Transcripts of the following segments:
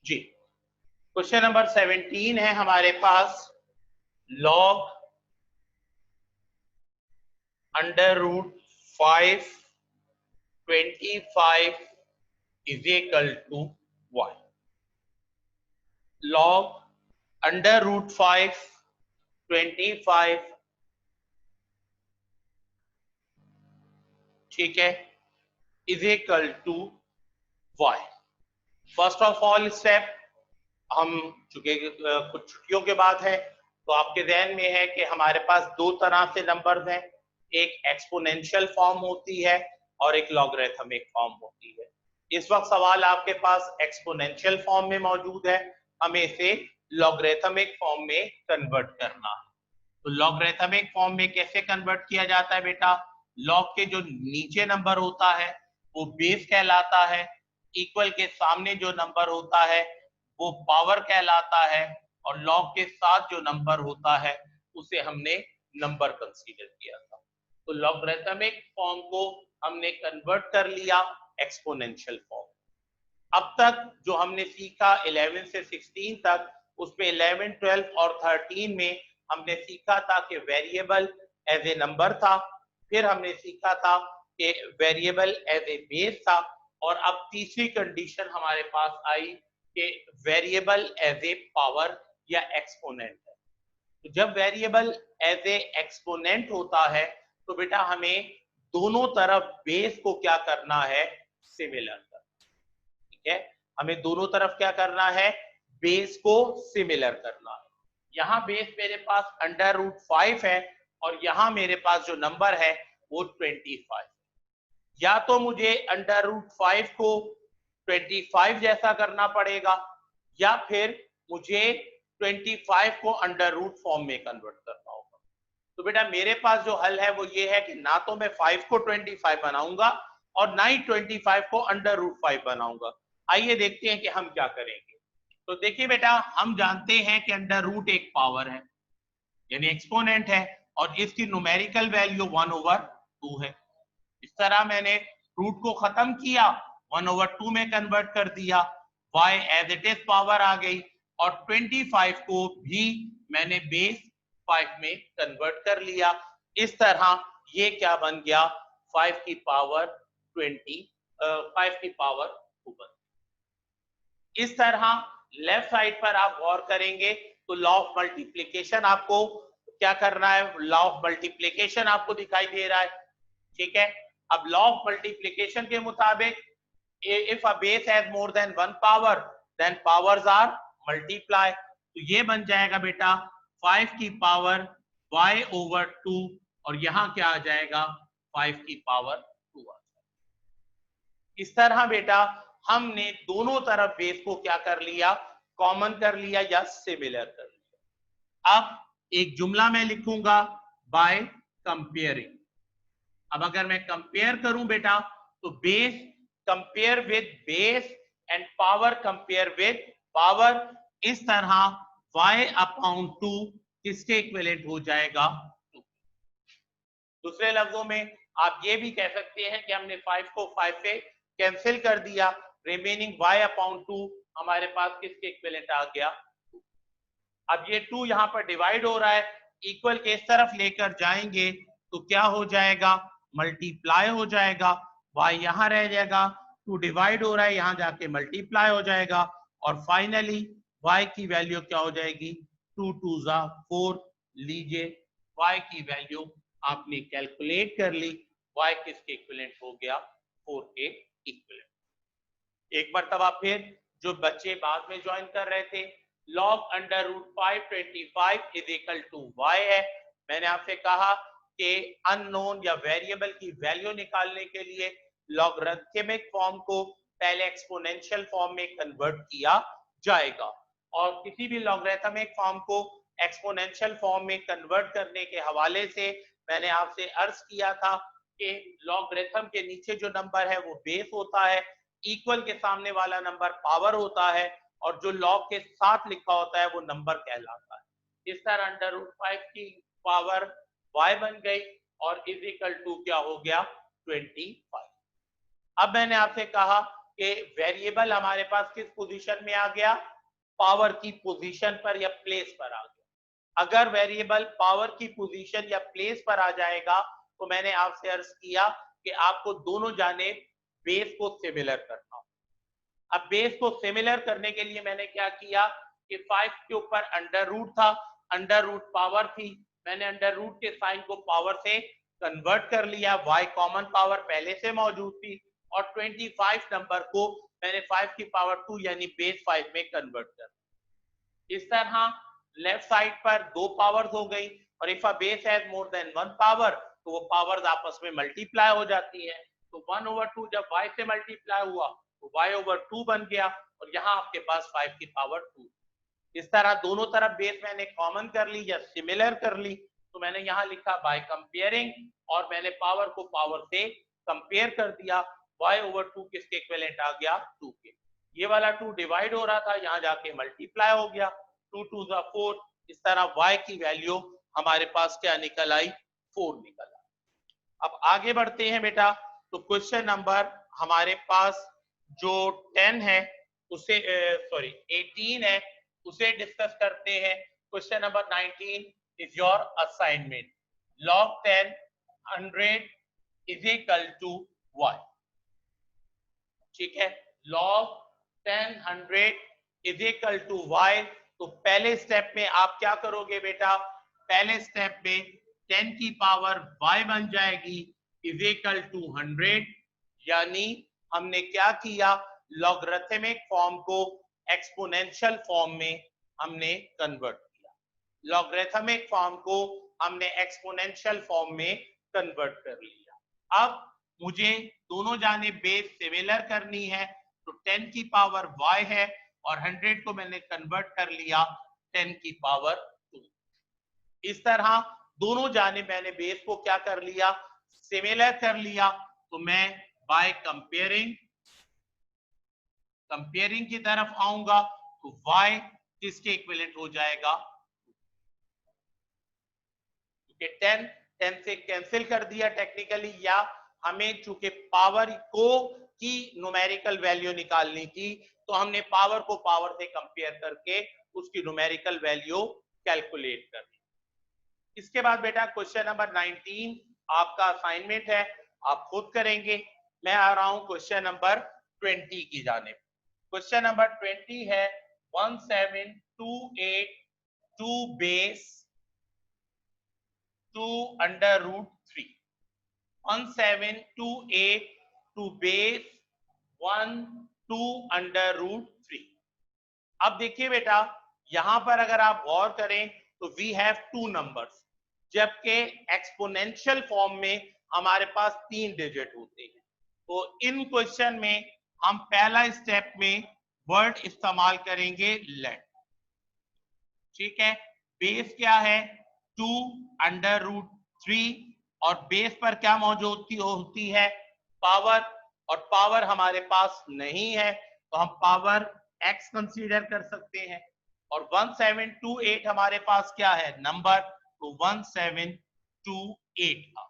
जी। Question number 17 है हमारे पास, log under root 525 is equal to y। Log under root 525, ठीक है, is equal to y। First of all step, हम चूंकि कुछ छुट्टियों के बाद है तो आपके ध्यान में है कि हमारे पास दो तरह से नंबर्स हैं, एक एक्सपोनेंशियल फॉर्म होती है और एक लॉगरिथमिक फॉर्म होती है। इस वक्त सवाल आपके पास एक्सपोनेंशियल फॉर्म में मौजूद है, हमें इसे लॉगरिथमिक फॉर्म में कन्वर्ट करना है। तो लॉगरिथमिक फॉर्म में कैसे कन्वर्ट किया जाता है बेटा? लॉग के जो नीचे नंबर होता है वो बेस कहलाता है, इक्वल के सामने जो नंबर होता है वो पावर कहलाता है, और लॉग के साथ जो नंबर होता है उसे हमने नंबर कंसीडर किया था। तो लॉगरिथमिक फॉर्म को हमने कन्वर्ट कर लिया एक्सपोनेंशियल फॉर्म। अब तक जो हमने सीखा 11 से 16 तक, उसमें 11, 12 और 13 में हमने सीखा था कि वेरिएबल एज ए नंबर था, फिर हमने सीखा था कि वेरिएबल एज ए बेस था, और अब तीसरी कंडीशन हमारे पास आई कि वेरिएबल एज ए पावर या एक्सपोनेंट है। तो जब वेरिएबल एज ए एक्सपोनेंट होता है तो बेटा हमें दोनों तरफ बेस को क्या करना है? सिमिलर करना, ठीक है। हमें दोनों तरफ क्या करना है? बेस को सिमिलर करना है। यहाँ बेस मेरे पास अंडर रूट 5 है और यहाँ मेरे पास जो नंबर है वो 25। या तो मुझे अंडर रूट 5 को 25 जैसा करना पड़ेगा, या फिर मुझे 25 को अंडर रूट फॉर्म में कन्वर्ट करना होगा। तो बेटा मेरे पास जो हल है वो ये है कि ना तो मैं 5 को 25 बनाऊंगा और ना ही 25 को अंडर रूट 5 बनाऊंगा। आइए देखते हैं कि हम क्या करेंगे। तो देखिए बेटा, हम जानते हैं कि अंडर रूट एक पावर है, यानी एक्सपोनेंट है, और इसकी न्यूमेरिकल वैल्यू 1/2 है। इस तरह मैंने रूट को खत्म किया, 1/2 में कन्वर्ट कर दिया, y as it is power आ गई, और 25 को भी मैंने बेस 5 में कन्वर्ट कर लिया। इस तरह ये क्या बन गया? 5 की पावर 20, 5 की पावर 2 बन। इस तरह लेफ्ट साइड पर आप गौर करेंगे तो लॉ ऑफ मल्टीप्लिकेशन आपको क्या करना है? लॉ ऑफ मल्टीप्लिकेशन आपको दिखाई दे रहा है, ठीक है। अब लॉ ऑफ मल्टीप्लिकेशन के मुताबिक if a base has more than one power then powers are multiply, तो ये बन जाएगा बेटा 5 की पावर y/2, और यहां क्या आ जाएगा? 5 की पावर 2 आ जाएगा। इस तरह बेटा हमने दोनों तरफ बेस को क्या कर लिया? कॉमन कर लिया या सिमिलर कर लिया। अब एक जुमला मैं लिखूंगा बाय कंपेयरिंग। अब अगर मैं कंपेयर करूं बेटा तो base compare with base and power compare with power, इस तरह y/2 किसके इक्विवेलेंट हो जाएगा? 2। दूसरे लफ्जों में आप ये भी कह सकते हैं कि हमने 5 को 5 से कैंसिल कर दिया, रिमेनिंग y/2 हमारे पास किसके इक्विवेलेंट आ गया? 2। अब ये 2 यहाँ पर डिवाइड हो रहा है, इक्वल के इस तरफ लेकर जाएंगे तो क्या हो जाएगा? मल्टीप्लाई हो जाएगा, y यहां रह जाएगा, 2 डिवाइड हो रहा है, यहां जाके मल्टीप्लाई हो जाएगा, और फाइनली y की वैल्यू क्या हो जाएगी? 2 2 4। लीजिए y की वैल्यू आपने कैलकुलेट कर ली, y किसके इक्विवेलेंट हो गया? 4 के इक्विवेलेंट। एक मरतबा फिर जो बच्चे बाद में ज्वाइन कर रहे थे, log under root 525 is equal to y है। मैंने आपसे कहा कि अननोन या वेरिएबल की वैल्यू निकालने के लिए लॉगरिथमिक फॉर्म को पहले एक्सपोनेंशियल फॉर्म में कन्वर्ट किया जाएगा, और किसी भी लॉगरिथमिक फॉर्म को एक्सपोनेंशियल फॉर्म में कन्वर्ट करने के हवाले से मैंने आपसे अर्ज किया था कि लॉगरिथम के नीचे जो नंबर है वो बेस होता है, इक्वल के सामने वाला नंबर पावर होता है, और जो लॉग के साथ लिखा होता है वो नंबर कहलाता है। इस तरह अंडर रूट 5 की पावर y बन गई और इज इक्वल टू क्या हो गया? 25। अब मैंने आपसे कहा कि वेरिएबल हमारे पास किस पोजीशन में आ गया, पावर की पोजीशन पर या प्लेस पर आ गया। अगर वेरिएबल पावर की पोजीशन या प्लेस पर आ जाएगा तो मैंने आपसे अर्ज किया कि आपको दोनों जाने बेस को सिमिलर करना हो। अब बेस को सिमिलर करने के लिए मैंने क्या किया कि 5 के ऊपर अंडर रूट था, अंडर रूट पावर थी, मैंने अंडर रूट के साइन को पावर से कन्वर्ट कर लिया, y कॉमन पावर पहले से मौजूद थी, और 25 नंबर को मैंने 5 की पावर 2 यानी बेस 5 में कन्वर्ट कर। इस तरह लेफ्ट साइड पर दो पावर्स हो गई, और if a base has more than one power तो वो पावर्स आपस में मल्टीप्लाई हो जाती है। तो 1/2 जब y से मल्टीप्लाई हुआ तो y/2 बन गया, और यहाँ आपके पास 5 की पावर 2। इस तरह दोनों तरफ बेस मैंने कॉमन कर ली या सिमिलर कर ली, तो मैंने यहाँ लिखा बाय कंपेयरिंग, और मैंने पावर को पावर से कंपेयर कर दिया, y/2 किसके इक्विवेलेंट आ गया, 2 के। ये वाला 2 डिवाइड हो रहा था, यहाँ जाके मल्टीप्लाई हो गया, 2 2 जा 4। इस तरह y की वैल्यू हमारे पास क्या निकल आई, 4 निकल आई। अब आगे बढ़ते हैं बेटा, तो क्वेश्चन नंबर हमारे पास जो 10 है उसे 18 है उसे डिस्कस करते हैं। Question number 19 is your assignment. log 10 100 is equal to y। ठीक है, log 10 100 is equal to y। तो पहले स्टेप में आप क्या करोगे बेटा, पहले स्टेप में 10 की पावर y बन जाएगी इज इक्वल टू 100, यानी हमने क्या किया, लॉगरिथमिक फॉर्म को एक्सपोनेंशियल फॉर्म में हमने कन्वर्ट किया, लॉगरिथमिक फॉर्म को हमने एक्सपोनेंशियल फॉर्म में कन्वर्ट कर लिया। अब मुझे दोनों जाने बेस सिमिलर करनी है, तो 10 की पावर y है और 100 को मैंने कन्वर्ट कर लिया 10 की पावर 2। इस तरह दोनों जाने मैंने बेस को क्या कर लिया, सिमिलर कर लिया। तो मैं बाय कंपेयरिंग की तरफ आऊंगा, तो y किसके इक्विवेलेंट हो जाएगा, 10 से कैंसिल कर दिया टेक्निकली, या हमें चूंकि पावर को की न्यूमेरिकल वैल्यू निकालनी थी तो हमने पावर को पावर से कंपेयर करके उसकी न्यूमेरिकल वैल्यू कैलकुलेट कर दी। इसके बाद बेटा क्वेश्चन नंबर 19 आपका असाइनमेंट है, आप खुद करेंगे। मैं आ रहा हूं क्वेश्चन नंबर 20 की जानिब। क्वेश्चन नंबर 20 है 1728 2 base 2 under root 3। 1728 2 base 1 2 under root 3। अब देखिए बेटा, यहां पर अगर आप गौर करें तो वी हैव टू नंबर्स, जबकि एक्सपोनेंशियल फॉर्म में हमारे पास 3 डिजिट होते हैं। तो इन क्वेश्चन में हम पहला स्टेप में वर्ड इस्तेमाल करेंगे लेट। ठीक है, बेस क्या है 2 अंडर रूट 3, और बेस पर क्या मौजूद होती है, पावर, और पावर हमारे पास नहीं है तो हम पावर x कंसीडर कर सकते हैं। और 1728 हमारे पास क्या है नंबर, तो 1728 का।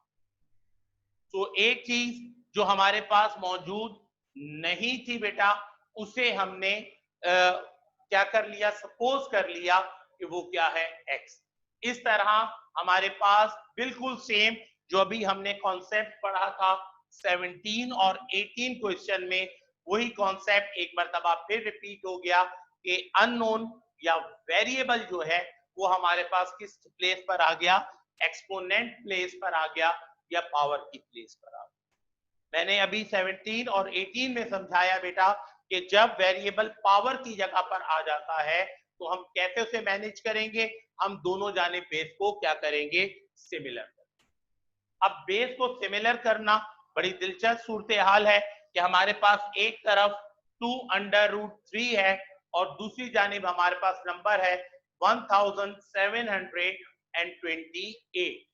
तो एक चीज जो हमारे पास मौजूद नहीं थी बेटा, उसे हमने क्या कर लिया, सपोज कर लिया कि वो क्या है x। इस तरह हमारे पास बिल्कुल सेम जो अभी हमने कॉन्सेप्ट पढ़ा था 17 और 18 क्वेश्चन में, वही कॉन्सेप्ट एक मर्तबा फिर रिपीट हो गया कि अननोन या वेरिएबल जो है वो हमारे पास किस प्लेस पर आ गया, एक्सपोनेंट प्लेस पर आ गया या पावर की प्लेस पर आ गया। मैंने अभी 17 और 18 में समझाया बेटा कि जब वेरिएबल पावर की जगह पर आ जाता है तो हम कैसे उसे मैनेज करेंगे, हम दोनों जाने बेस को क्या करेंगे, सिमिलर। अब बेस को सिमिलर करना बड़ी दिलचस्प सूरत हाल है कि हमारे पास एक तरफ 2 अंडर रूट 3 है और दूसरी जानिब हमारे पास नंबर है 1728।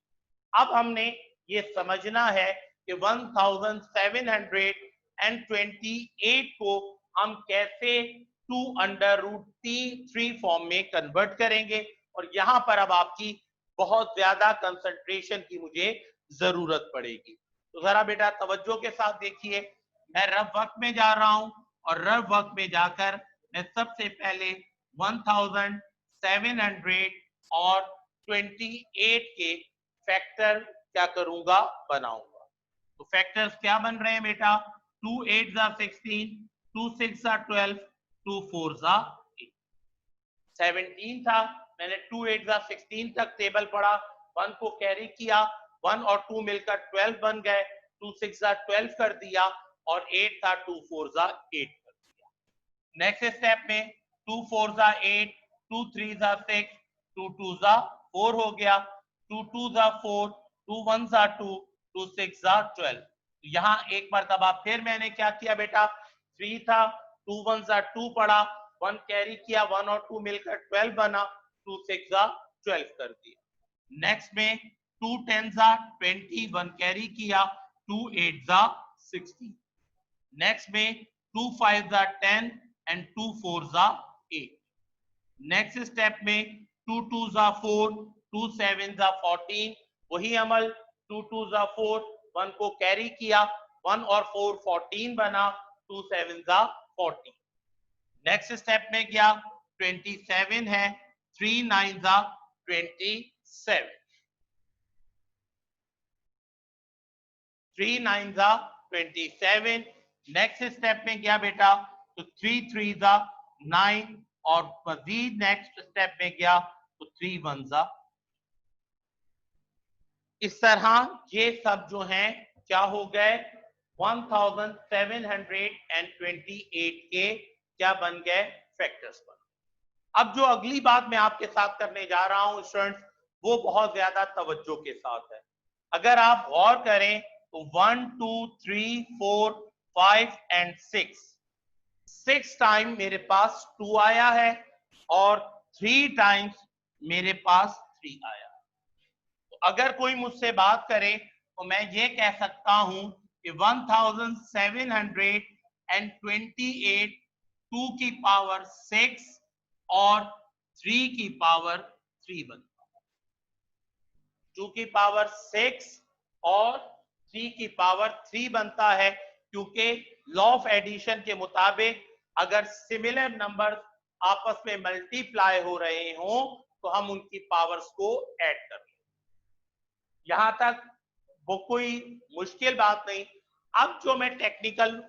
अब हमने ये समझना है कि 1728 को हम कैसे 2 अंडर रूट 3 फॉर्म में कन्वर्ट करेंगे, और यहां पर अब आपकी बहुत ज्यादा कंसंट्रेशन की मुझे जरूरत पड़ेगी। तो जरा बेटा तवज्जो के साथ देखिए, मैं रफ वक्त में जा रहा हूं, और रफ वर्क में जाकर मैं सबसे पहले 1700 और 28 के फैक्टर क्या करूंगा, बनाऊंगा। तो फैक्टर्स क्या बन रहे हैं बेटा, 2 8 16, 2 6 12, 2 4 8। 17 था, मैंने 2 8 16 तक टेबल पढ़ा, 1 को कैरी किया, 1 और 2 मिलकर 12 बन गए, 2 6 12 कर दिया और 8 था, 2 4 8 कर दिया। नेक्स्ट स्टेप में 2 4 8, 2 3 6, 2 2 4 हो गया, 2 2 4, 2 1 2, 2 6 12। यहाँ एक मरतबा फिर मैंने क्या किया बेटा, 3 था, 2 1 2 पढ़ा, 1 कैरी किया, 1 और 2 मिलकर 12 बना, 2 6 12 कर दिया। नेक्स्ट में 2 10 20, 1 कैरी किया, 2 8 16। नेक्स्ट में 2 5 10 एंड 2 4 8। नेक्स्ट स्टेप में 2 2 4, 2 7 14, वही अमल, 2 2 4, 1 को कैरी किया, 1 और 4 14 बना, 2 7 14। नेक्स्ट स्टेप में गया, 27 है, 3 9 27, 3 9 27। नेक्स्ट स्टेप में गया बेटा, तो 3 3 9 और मजीद नेक्स्ट स्टेप में गया तो 3 1 इस तरह ये सब जो हैं क्या हो गए, 1728 के क्या बन गए, फैक्टर्स बन। अब जो अगली बात मैं आपके साथ करने जा रहा हूं स्टूडेंट्स, वो बहुत ज्यादा तवज्जो के साथ है। अगर आप गौर करें तो 1 2 3 4 5 एंड 6 टाइम मेरे पास 2 आया है और 3 टाइम्स मेरे पास 3 आया। तो अगर कोई मुझसे बात करे तो मैं ये कह सकता हूं कि 1728 2 की पावर 6 और 3 की पावर 3 बनता है। 2 की पावर 6 और 3 की पावर 3 बनता है, क्योंकि लॉ ऑफ एडिशन के मुताबिक अगर सिमिलर नंबर आपस में मल्टीप्लाई हो रहे हों तो हम उनकी पावर्स को ऐड कर लें। यहां तक वो कोई मुश्किल बात नहीं। अब जो मैं टेक्निकल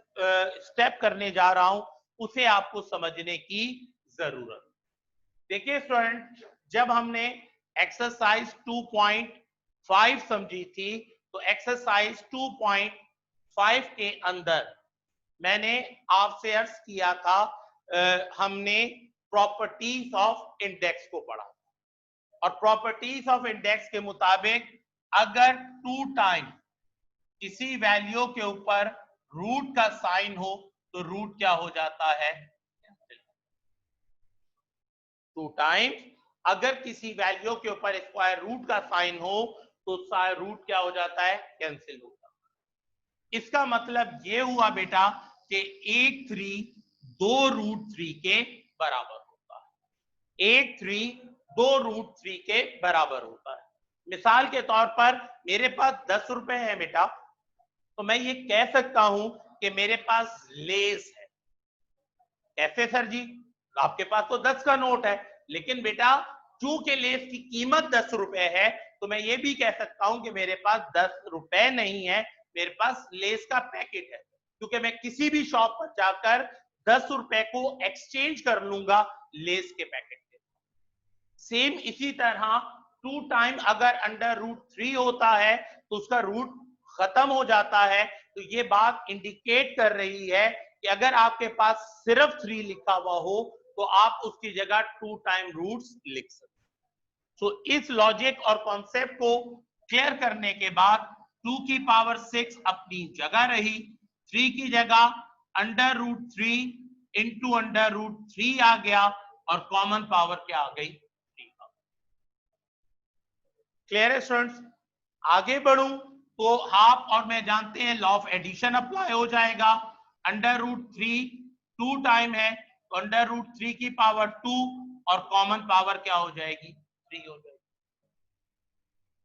स्टेप करने जा रहा हूं उसे आपको समझने की जरूरत। देखिए स्टूडेंट, जब हमने एक्सरसाइज 2.5 समझी थी तो एक्सरसाइज 2.5 के अंदर मैंने आपसे अर्ज किया था, हमने प्रॉपर्टीज ऑफ इंडेक्स को पढ़ा और प्रॉपर्टीज ऑफ इंडेक्स के मुताबिक अगर 2 टाइम किसी वैल्यू के ऊपर रूट का साइन हो तो रूट क्या हो जाता है, 2 टाइम अगर किसी वैल्यू के ऊपर स्क्वायर रूट का साइन हो तो स्क्वायर रूट क्या हो जाता है, कैंसिल होता है। इसका मतलब ये हुआ बेटा कि 1 3 2 रूट 3 के बराबर होता है। 1 3 2 रूट 3 के बराबर होता है। मिसाल के तौर पर मेरे पास 10 रुपए है बेटा, तो मैं ये कह सकता हूं कि मेरे पास लेस है। कैसे सर जी, आपके पास तो 10 का नोट है, लेकिन बेटा चूंकि लेस की कीमत 10 रुपए है तो मैं ये भी कह सकता हूं कि मेरे पास 10 रुपए नहीं है, मेरे पास लेस का पैकेट है, क्योंकि मैं किसी भी शॉप पर जाकर 10 रुपए को एक्सचेंज कर लूंगा लेस के पैकेट के। सेम इसी तरह 2 टाइम अगर अंडर रूट 3 होता है तो उसका रूट खत्म हो जाता है, तो ये बात इंडिकेट कर रही है कि अगर आपके पास सिर्फ 3 लिखा हुआ हो तो आप उसकी जगह 2 टाइम रूट्स लिख सकते। तो इस लॉजिक और कॉन्सेप्ट को क्लियर करने के बाद 2 की पावर 6 अपनी जगह रही, 3 की जगह under root 3 into under root 3 आ गया और कॉमन पावर क्या आ गई, 3। क्लियर है स्टूडेंट्स? आगे बढ़ूं तो हाफ और मैं जानते हैं लॉ ऑफ एडिशन अप्लाई हो जाएगा। अंडर रूट 3 2 टाइम है तो अंडर रूट 3 की पावर 2 और कॉमन पावर क्या हो जाएगी, 3 हो जाएगी।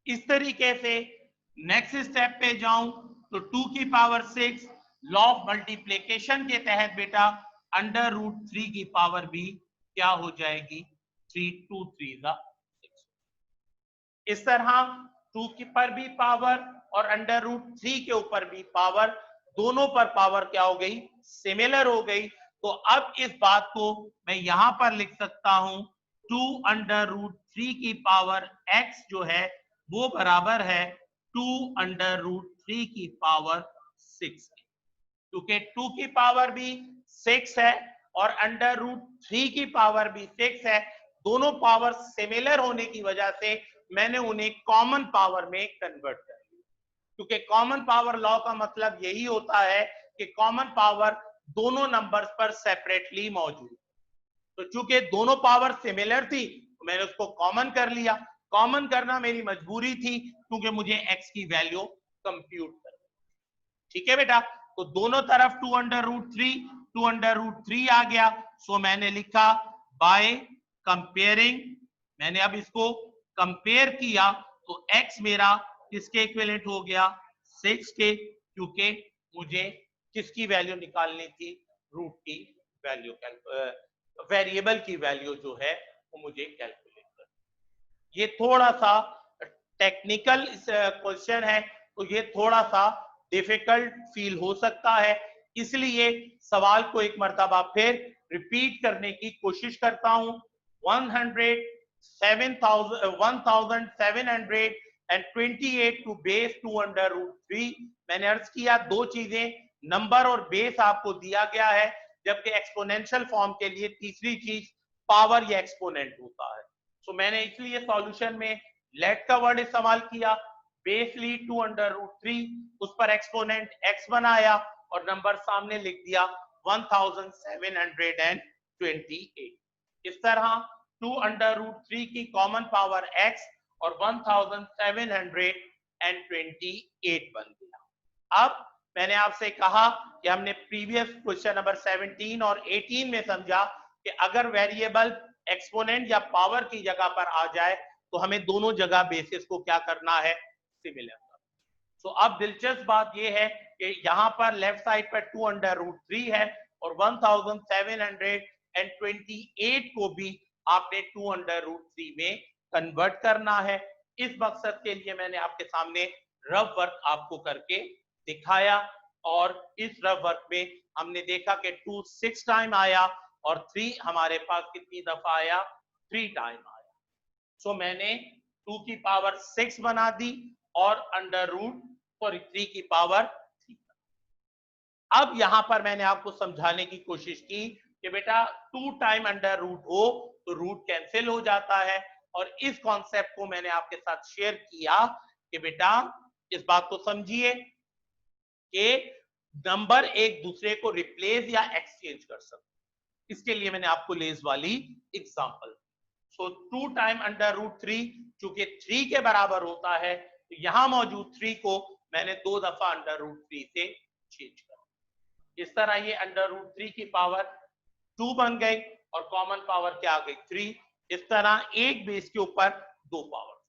इस तरीके से नेक्स्ट स्टेप पे जाऊं तो 2 की पावर 6 लॉ ऑफ मल्टीप्लिकेशन के तहत बेटा अंडर रूट 3 की पावर भी क्या हो जाएगी, 3 2 3 6। इस तरह 2 की पर भी पावर और अंडर रूट 3 के ऊपर भी पावर, दोनों पर पावर क्या हो गई, सिमिलर हो गई। तो अब इस बात को मैं यहां पर लिख सकता हूं 2 अंडर रूट 3 की पावर x जो है वो बराबर है 2 अंडर रूट 3 की पावर 6, क्योंकि 2 की पावर भी 6 है और अंडर रूट 3 की पावर भी 6 है। दोनों पावर सिमिलर होने की वजह से मैंने उन्हें कॉमन पावर में कन्वर्ट कर दिया, क्योंकि कॉमन पावर लॉ का मतलब यही होता है कि कॉमन पावर दोनों नंबर्स पर सेपरेटली मौजूद। तो चूंकि दोनों पावर सिमिलर थी तो मैंने उसको कॉमन कर लिया। कॉमन करना मेरी मजबूरी थी क्योंकि मुझे x की वैल्यू कंप्यूट करनी। ठीक है बेटा, तो दोनों तरफ 2 अंडर रूट 3 आ गया। सो मैंने लिखा बाय कंपेयरिंग, मैंने अब इसको कंपेयर किया तो x मेरा किसके इक्विवेलेंट हो गया, 6 के, क्योंकि मुझे किसकी वैल्यू निकालनी थी, रूट की वैल्यू, वेरिएबल की वैल्यू जो है वो मुझे कैलकुलेट करनी। ये थोड़ा सा टेक्निकल क्वेश्चन है तो ये थोड़ा सा डिफिकल्ट फील हो सकता है, इसलिए सवाल को एक मर्तबा फिर रिपीट करने की कोशिश करता हूं। 1728 टू बेस 2 अंडर रूट 3। मैंने अर्ज किया दो चीजें, नंबर और बेस आपको दिया गया है, जबकि एक्सपोनेंशियल फॉर्म के लिए तीसरी चीज पावर या एक्सपोनेंट होता है। सो मैंने इसलिए सॉल्यूशन में लेट का वर्ड इस्तेमाल किया, बेस ली 2 अंडर रूट 3, उस पर एक्सपोनेंट x बनाया और नंबर सामने लिख दिया 1728। इस तरह 2 अंडर रूट 3 की कॉमन पावर x और 1728 बन गया। अब मैंने आपसे कहा कि हमने प्रीवियस क्वेश्चन नंबर 17 और 18 में समझा कि अगर वेरिएबल एक्सपोनेंट या पावर की जगह पर आ जाए तो हमें दोनों जगह बेसिस को क्या करना है, सिमिलर। तो अब दिलचस्प बात यह है कि यहां पर लेफ्ट साइड पर 2 अंडर रूट 3 है और 1728 को भी आपने 2 अंडर रूट 3 में कन्वर्ट करना है। इस मकसद के लिए मैंने आपके सामने रफ वर्क आपको करके दिखाया और इस रफ वर्क में हमने देखा कि 2 6 टाइम आया और 3 हमारे पास कितनी दफा आया, 3 टाइम आया। सो मैंने 2 की पावर 6 बना दी और अंडर रूट 3 की पावर 3। अब यहां पर मैंने आपको समझाने की कोशिश की कि बेटा 2 टाइम अंडर रूट हो तो रूट कैंसिल हो जाता है, और इस कॉन्सेप्ट को मैंने आपके साथ शेयर किया कि बेटा इस बात को समझिए कि नंबर एक दूसरे को रिप्लेस या एक्सचेंज कर सकते। इसके लिए मैंने आपको लेस वाली एग्जांपल। सो 2 टाइम अंडर रूट 3 चूंकि 3 के बराबर होता है तो यहां मौजूद 3 को मैंने 2 दफा अंडर रूट 3 से चेंज कर, इस तरह ये अंडर रूट 3 की पावर 2 बन गई और कॉमन पावर क्या आ गई, 3। इस तरह एक बेस के ऊपर 2 पावर,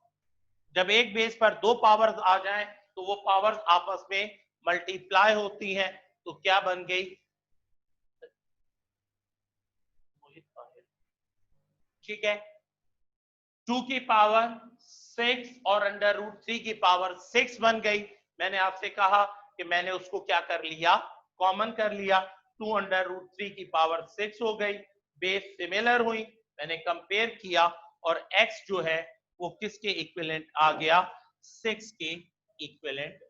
जब एक बेस पर 2 पावर्स आ जाएं तो वो पावर्स आपस में मल्टीप्लाई होती हैं, तो क्या बन गई, ठीक है, 2 की पावर 6 और अंडर रूट 3 की पावर 6 बन गई। मैंने आपसे कहा कि मैंने उसको क्या कर लिया, कॉमन कर लिया, 2 अंडर रूट 3 की पावर 6 हो गई, बेस सिमिलर हुई, मैंने कंपेयर किया और x जो है वो किसके इक्विवेलेंट आ गया, 6 के इक्विवेलेंट